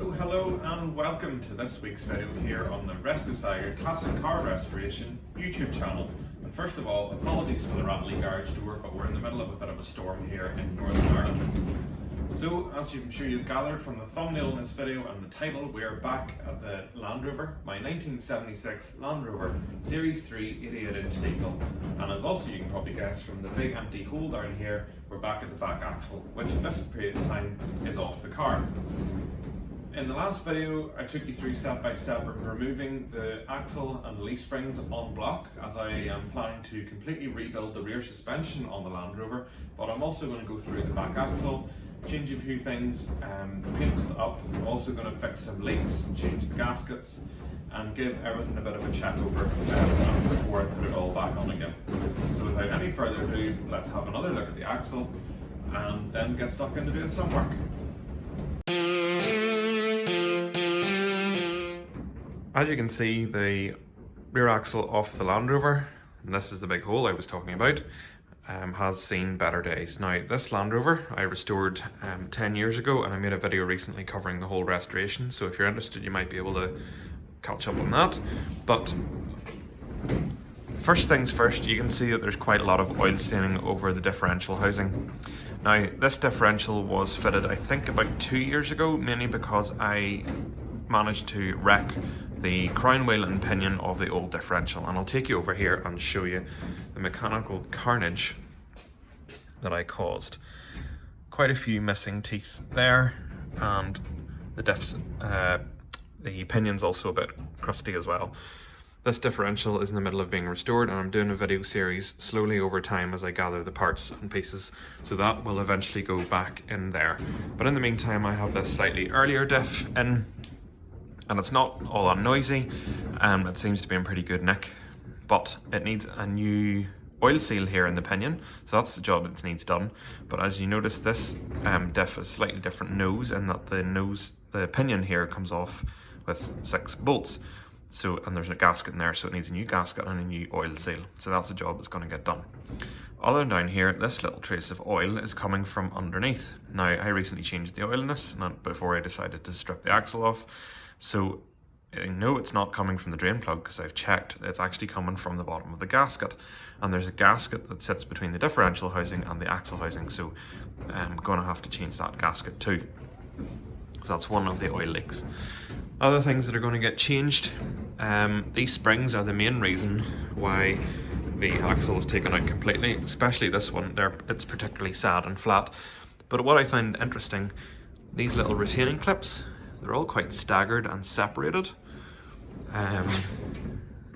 So hello and welcome to this week's video here on the Restosire Classic Car Restoration YouTube channel. And first of all, apologies for the rattly garage door, but we're in the middle of a bit of a storm here in Northern Ireland. So as I'm sure you've gathered from the thumbnail in this video and the title, we're back at the Land Rover, my 1976 Land Rover Series 3 88-inch diesel. And as also you can probably guess from the big empty hole down here, we're back at the back axle, which at this period of time is off the car. In the last video, I took you through step by step of removing the axle and leaf springs on block, as I am planning to completely rebuild the rear suspension on the Land Rover, but I'm also going to go through the back axle, change a few things, paint it up. I'm also going to fix some leaks, change the gaskets, and give everything a bit of a check over before I put it all back on again. So without any further ado, let's have another look at the axle and then get stuck into doing some work. As you can see, the rear axle off the Land Rover, and this is the big hole I was talking about, has seen better days. Now, this Land Rover I restored 10 years ago, and I made a video recently covering the whole restoration, so if you're interested you might be able to catch up on that. But first things first, you can see that there's quite a lot of oil staining over the differential housing. Now, this differential was fitted I think about 2 years ago, mainly because I managed to wreck the crown wheel and pinion of the old differential, and I'll take you over here and show you the mechanical carnage that I caused. Quite a few missing teeth there, and the pinion's also a bit crusty as well. This differential is in the middle of being restored, and I'm doing a video series slowly over time as I gather the parts and pieces, so that will eventually go back in there. But in the meantime, I have this slightly earlier diff in, and it's not all that noisy, and it seems to be in pretty good nick, but it needs a new oil seal here in the pinion, so that's the job that needs done. But as you notice, this diff is slightly different nose, in that the pinion here comes off with 6 bolts. So, and there's a gasket in there, so it needs a new gasket and a new oil seal. So that's a job that's going to get done. Other than down here, this little trace of oil is coming from underneath. Now, I recently changed the oil in this before I decided to strip the axle off. So I know it's not coming from the drain plug because I've checked. It's actually coming from the bottom of the gasket. And there's a gasket that sits between the differential housing and the axle housing. So I'm going to have to change that gasket too. So that's one of the oil leaks. Other things that are going to get changed, these springs are the main reason why the axle is taken out completely, especially this one. It's particularly sad and flat. But what I find interesting, these little retaining clips, they're all quite staggered and separated.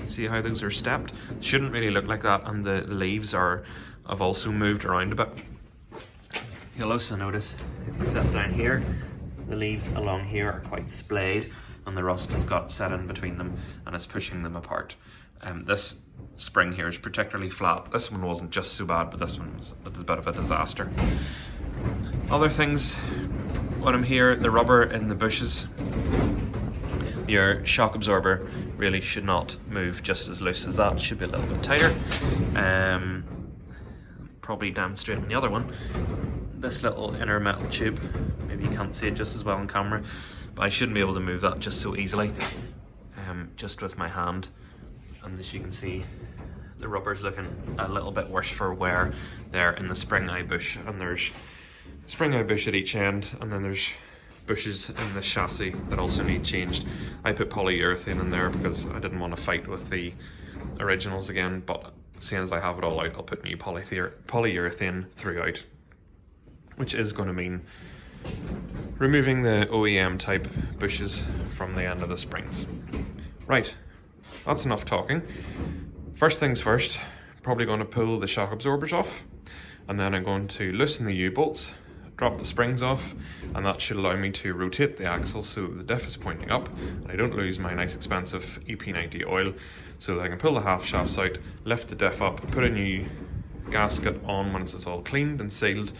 See how those are stepped? Shouldn't really look like that, and the leaves have also moved around a bit. You'll also notice, if you step down here, the leaves along here are quite splayed, and the rust has got set in between them and it's pushing them apart. This spring here is particularly flat. This one wasn't just so bad, but this one was a bit of a disaster. Other things, when I'm here, the rubber in the bushes, your shock absorber really should not move just as loose as that. It should be a little bit tighter. Probably demonstrating the other one. This little inner metal tube, maybe you can't see it just as well on camera, but I shouldn't be able to move that just so easily, just with my hand. And as you can see, the rubber's looking a little bit worse for wear there in the spring eye bush, and there's spring eye bush at each end, and then there's bushes in the chassis that also need changed. I put polyurethane in there because I didn't want to fight with the originals again, but seeing as I have it all out, I'll put new polyurethane throughout, which is going to mean removing the OEM type bushes from the end of the springs. Right, that's enough talking. First things first, probably going to pull the shock absorbers off, and then I'm going to loosen the U-bolts, drop the springs off, and that should allow me to rotate the axle so the diff is pointing up and I don't lose my nice expensive EP90 oil, so that I can pull the half shafts out, lift the diff up, put a new gasket on once it's all cleaned and sealed,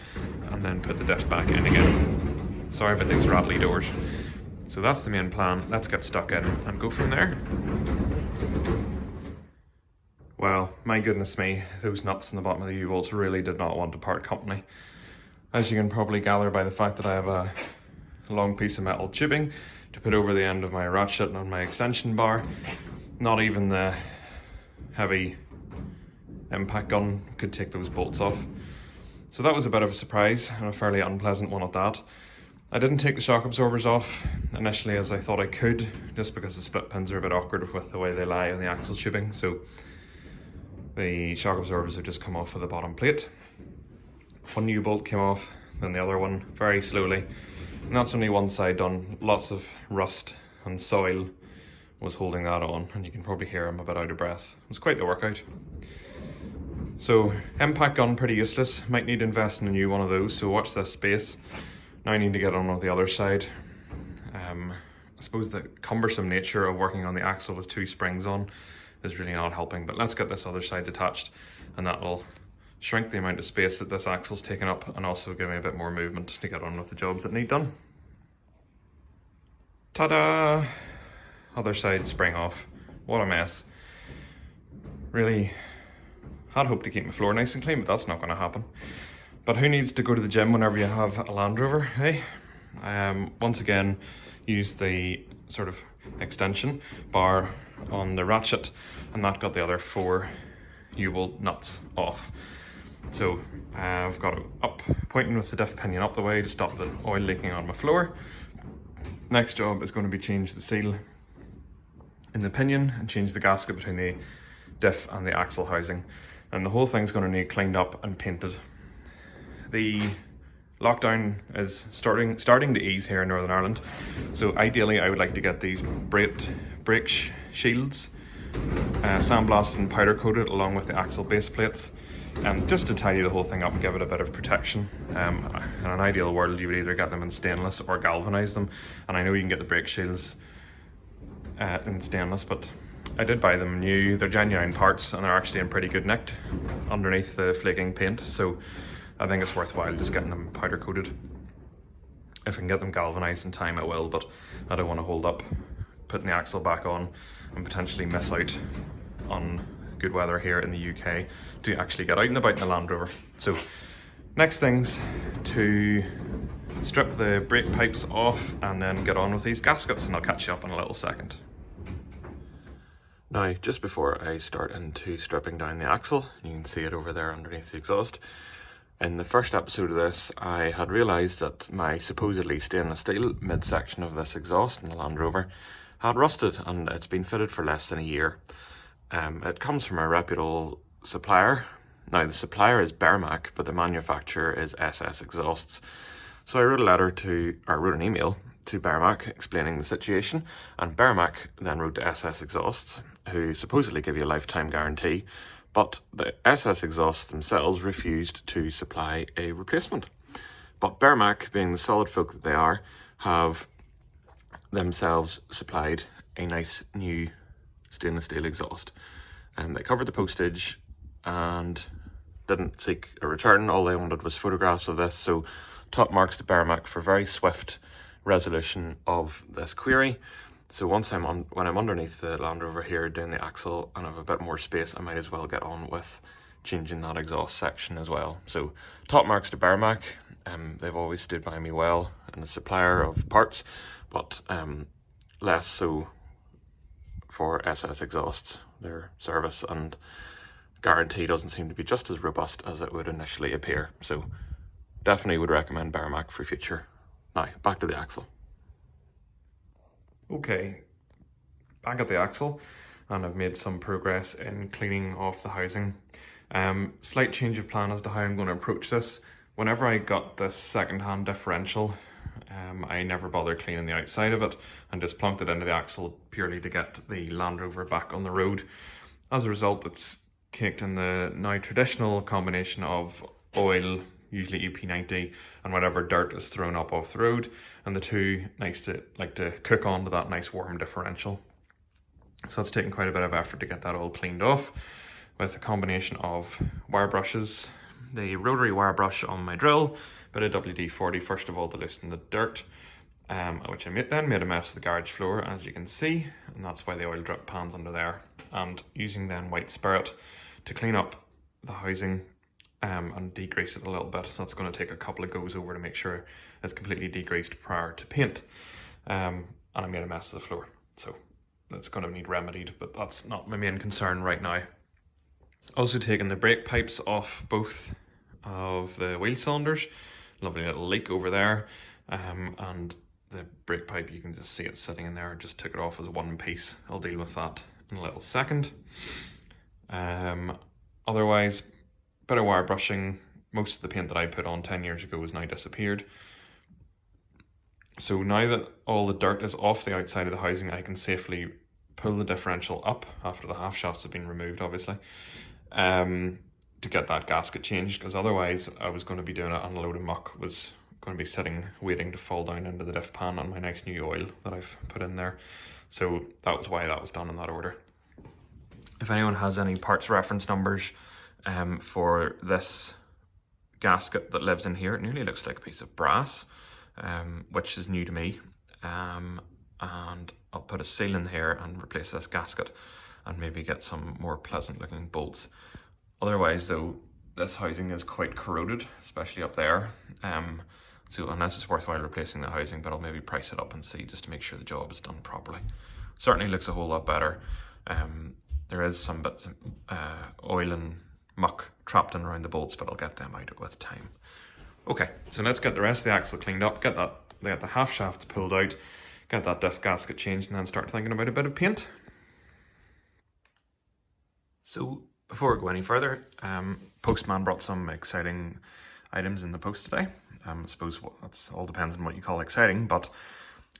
and then put the diff back in again. Sorry about these rattly doors. So that's the main plan. Let's get stuck in and go from there. Well, my goodness me, those nuts in the bottom of the U-bolts really did not want to part company. As you can probably gather by the fact that I have a long piece of metal tubing to put over the end of my ratchet on my extension bar. Not even the heavy impact gun could take those bolts off. So that was a bit of a surprise, and a fairly unpleasant one at that. I didn't take the shock absorbers off initially as I thought I could, just because the split pins are a bit awkward with the way they lie on the axle tubing. So the shock absorbers have just come off of the bottom plate. One new bolt came off, then the other one very slowly. And that's only one side done. Lots of rust and soil was holding that on, and you can probably hear I'm a bit out of breath. It was quite the workout. So impact gun, pretty useless. Might need to invest in a new one of those, so watch this space. Now I need to get on with the other side. I suppose the cumbersome nature of working on the axle with two springs on is really not helping, but let's get this other side detached, and that'll shrink the amount of space that this axle's taken up and also give me a bit more movement to get on with the jobs that need done. Ta-da! Other side spring off. What a mess. Really had hoped to keep my floor nice and clean, but that's not going to happen. But who needs to go to the gym whenever you have a Land Rover, eh? Once again, use the sort of extension bar on the ratchet, and that got the other 4 U-bolt nuts off. So I've got it up, pointing with the diff pinion up the way to stop the oil leaking on my floor. Next job is going to be change the seal in the pinion and change the gasket between the diff and the axle housing. And the whole thing's going to need cleaned up and painted. The lockdown is starting to ease here in Northern Ireland, so ideally I would like to get these brake shields sandblasted and powder coated along with the axle base plates, just to tidy the whole thing up and give it a bit of protection. In an ideal world you would either get them in stainless or galvanise them, and I know you can get the brake shields in stainless, but I did buy them new. They're genuine parts and they're actually in pretty good nick underneath the flaking paint, so I think it's worthwhile just getting them powder coated. If I can get them galvanised in time I will, but I don't want to hold up putting the axle back on and potentially miss out on good weather here in the UK to actually get out and about in the Land Rover. So next thing's to strip the brake pipes off and then get on with these gaskets, and I'll catch you up in a little second. Now, just before I start into stripping down the axle, you can see it over there underneath the exhaust. In the first episode of this, I had realised that my supposedly stainless steel midsection of this exhaust in the Land Rover had rusted, and it's been fitted for less than a year. It comes from a reputable supplier. Now, the supplier is Bermac, but the manufacturer is SS Exhausts. So I wrote an email to Bermac explaining the situation, and Bermac then wrote to SS Exhausts, who supposedly give you a lifetime guarantee, but the SS Exhausts themselves refused to supply a replacement. But Bermac, being the solid folk that they are, have themselves supplied a nice new stainless steel exhaust. They covered the postage and didn't seek a return. All they wanted was photographs of this, so top marks to Bermac for very swift resolution of this query. So when I'm underneath the Land Rover here doing the axle and I have a bit more space, I might as well get on with changing that exhaust section as well. So top marks to Bermac. They've always stood by me well in the supplier of parts, but less so for SS Exhausts. Their service and guarantee doesn't seem to be just as robust as it would initially appear. So definitely would recommend Bermac for future. Now, back to the axle. Okay, back at the axle, and I've made some progress in cleaning off the housing. Slight change of plan as to how I'm going to approach this. Whenever I got this second-hand differential, I never bothered cleaning the outside of it and just plunked it into the axle purely to get the Land Rover back on the road. As a result, it's caked in the now traditional combination of oil, usually EP90, and whatever dirt is thrown up off the road, and the two like to cook onto that nice warm differential. So it's taken quite a bit of effort to get that all cleaned off with a combination of wire brushes, the rotary wire brush on my drill, bit of WD-40 first of all to loosen the dirt, which I then made a mess of the garage floor, as you can see, and that's why the oil drip pans under there, and using then white spirit to clean up the housing. and degrease it a little bit. So that's going to take a couple of goes over to make sure it's completely degreased prior to paint. And I made a mess of the floor, so that's going to need remedied, but that's not my main concern right now. Also taking the brake pipes off both of the wheel cylinders. Lovely little leak over there, and the brake pipe, you can just see it sitting in there. Just took it off as one piece. I'll deal with that in a little second. Otherwise, bit of wire brushing. Most of the paint that I put on 10 years ago has now disappeared. So now that all the dirt is off the outside of the housing, I can safely pull the differential up after the half shafts have been removed, obviously, to get that gasket changed, because otherwise I was going to be doing it on a load of muck, was going to be sitting waiting to fall down into the diff pan on my nice new oil that I've put in there. So that was why that was done in that order. If anyone has any parts reference numbers for this gasket that lives in here, it nearly looks like a piece of brass, which is new to me, and I'll put a seal in here and replace this gasket and maybe get some more pleasant looking bolts. Otherwise though, this housing is quite corroded, especially up there, so unless it's worthwhile replacing the housing, but I'll maybe price it up and see, just to make sure the job is done properly. Certainly looks a whole lot better. There is some bits of oil and muck trapped in around the bolts, but I'll get them out with time. Okay, so let's get the rest of the axle cleaned up, get the half shafts pulled out, get that diff gasket changed, and then start thinking about a bit of paint. So before I go any further, Postman brought some exciting items in the post today. I suppose that's all depends on what you call exciting, but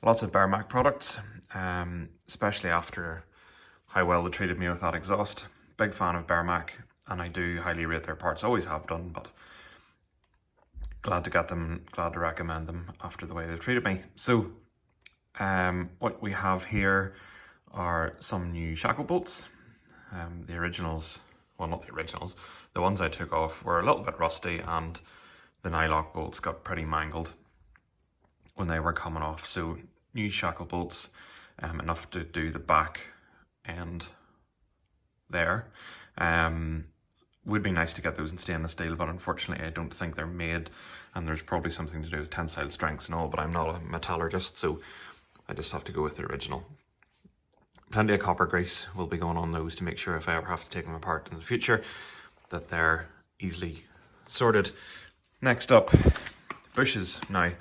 lots of Bearmac products, especially after how well they treated me with that exhaust. Big fan of Bearmac, and I do highly rate their parts, always have done, but glad to get them, glad to recommend them after the way they've treated me. So what we have here are some new shackle bolts. The originals, well, not the originals, the ones I took off were a little bit rusty, and the nylock bolts got pretty mangled when they were coming off. So new shackle bolts, enough to do the back end there. Would be nice to get those in stainless steel, but unfortunately I don't think they're made, and there's probably something to do with tensile strengths and all, but I'm not a metallurgist, so I just have to go with the original. Plenty of copper grease will be going on those to make sure if I ever have to take them apart in the future that they're easily sorted. Next up, bushes. Now,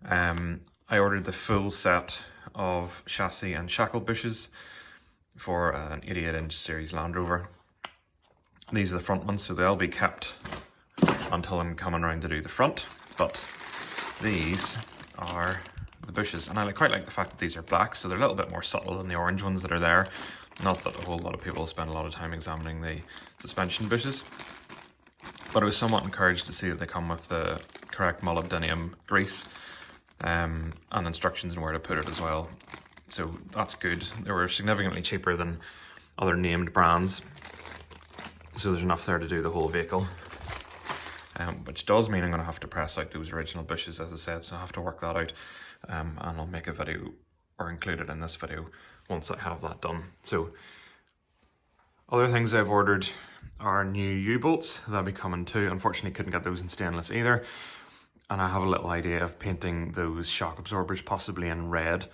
I ordered the full set of chassis and shackle bushes for an 88-inch series Land Rover. These are the front ones, so they'll be kept until I'm coming around to do the front, but these are the bushes, and I quite like the fact that these are black, so they're a little bit more subtle than the orange ones that are there. Not that a whole lot of people spend a lot of time examining the suspension bushes, but I was somewhat encouraged to see that they come with the correct molybdenum grease, and instructions on where to put it as well. So that's good. They were significantly cheaper than other named brands, so there's enough there to do the whole vehicle. Which does mean I'm going to have to press out those original bushes, as I said, so I have to work that out, and I'll make a video or include it in this video once I have that done. So other things I've ordered are new U-bolts. They'll be coming too. Unfortunately couldn't get those in stainless either, and I have a little idea of painting those shock absorbers possibly in red,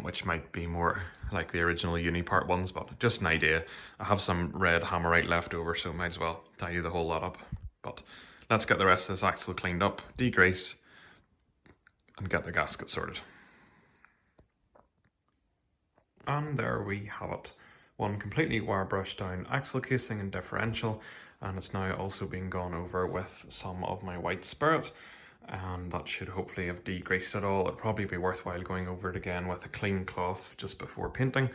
which might be more like the original Unipart ones, but just an idea. I have some red Hammerite left over, so might as well tidy the whole lot up. But let's get the rest of this axle cleaned up, degrease, and get the gasket sorted. And there we have it. One completely wire brushed down axle casing and differential, and it's now also being gone over with some of my white spirit, and that should hopefully have degreased it all. It'd probably be worthwhile going over it again with a clean cloth just before painting,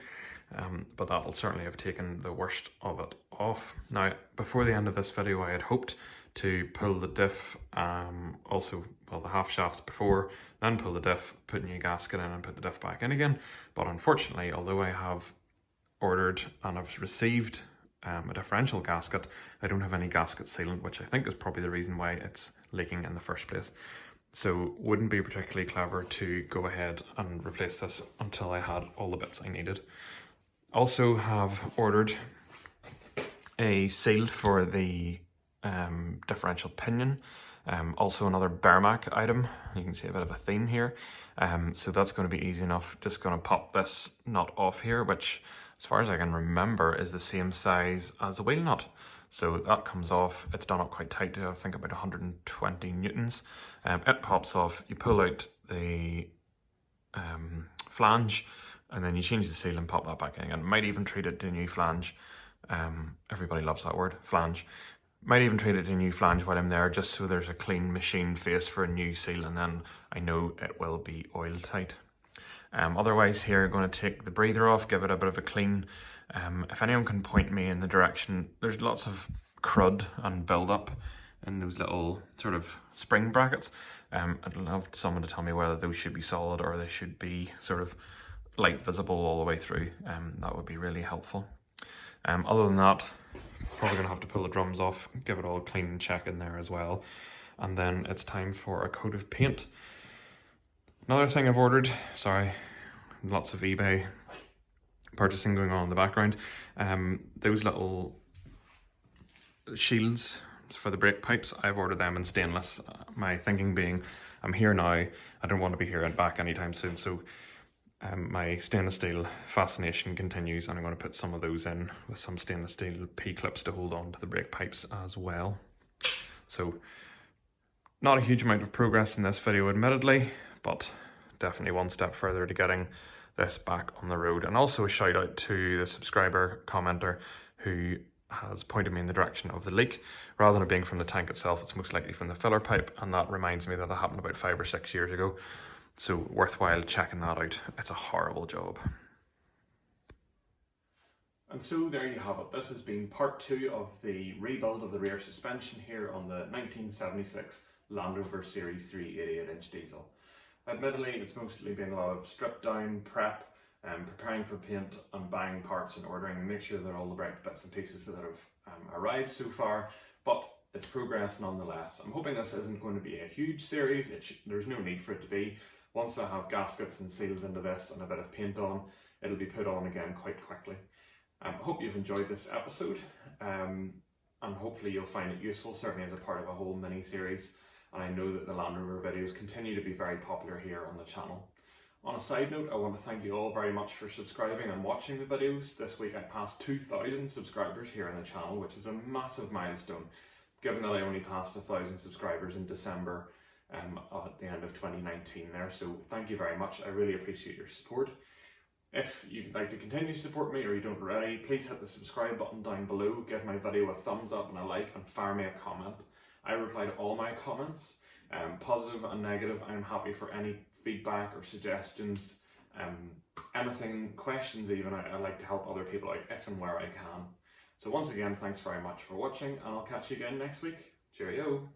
but that'll certainly have taken the worst of it off. Now, before the end of this video, I had hoped to pull the diff, also, well, the half shafts before, then pull the diff, put a new gasket in and put the diff back in again. But unfortunately, although I have ordered and I've received a differential gasket, I don't have any gasket sealant, which I think is probably the reason why it's leaking in the first place. So wouldn't be particularly clever to go ahead and replace this until I had all the bits I needed. Also have ordered a seal for the differential pinion. Also another Bermac item. You can see a bit of a theme here. So that's going to be easy enough. Just going to pop this nut off here, which as far as I can remember is the same size as the wheel nut. So that comes off. It's done up quite tight to I think about 120 newtons. It pops off. You pull out the flange and then you change the seal and pop that back in again. Might even treat it to a new flange. Everybody loves that word, flange. Might even treat it to a new flange while I'm there, just so there's a clean machine face for a new seal, and then I know it will be oil tight. Otherwise here, I'm going to take the breather off, give it a bit of a clean. If anyone can point me in the direction, there's lots of crud and build up in those little sort of spring brackets. I'd love someone to tell me whether those should be solid or they should be sort of light visible all the way through. That would be really helpful. Other than that, probably going to have to pull the drums off, give it all a clean check in there as well. And then it's time for a coat of paint. Another thing I've ordered, sorry, lots of eBay purchasing going on in the background. Those little shields for the brake pipes, I've ordered them in stainless. My thinking being, I'm here now, I don't want to be here and back anytime soon, so my stainless steel fascination continues, and I'm going to put some of those in with some stainless steel P-clips to hold on to the brake pipes as well. So not a huge amount of progress in this video admittedly, but definitely one step further to getting this back on the road. And also a shout out to the subscriber commenter who has pointed me in the direction of the leak. Rather than it being from the tank itself, it's most likely from the filler pipe, and that reminds me that it happened about 5 or 6 years ago. So worthwhile checking that out. It's a horrible job. And so there you have it. This has been part 2 of the rebuild of the rear suspension here on the 1976 Land Rover Series 3 88-inch diesel. Admittedly, it's mostly been a lot of strip down, prep, preparing for paint and buying parts and ordering and make sure that all the right bits and pieces that have arrived so far, but it's progress nonetheless. I'm hoping this isn't going to be a huge series. There's no need for it to be. Once I have gaskets and seals into this and a bit of paint on, it'll be put on again quite quickly. I hope you've enjoyed this episode, and hopefully you'll find it useful, certainly as a part of a whole mini-series. And I know that the Land Rover videos continue to be very popular here on the channel. On a side note, I want to thank you all very much for subscribing and watching the videos. This week I passed 2,000 subscribers here on the channel, which is a massive milestone, given that I only passed 1,000 subscribers in December at the end of 2019 there. So thank you very much. I really appreciate your support. If you'd like to continue to support me or you don't already, please hit the subscribe button down below, give my video a thumbs up and a like, and fire me a comment. I reply to all my comments, positive and negative. I'm happy for any feedback or suggestions, anything, questions even. I like to help other people out if and where I can. So once again, thanks very much for watching, and I'll catch you again next week. Cheerio!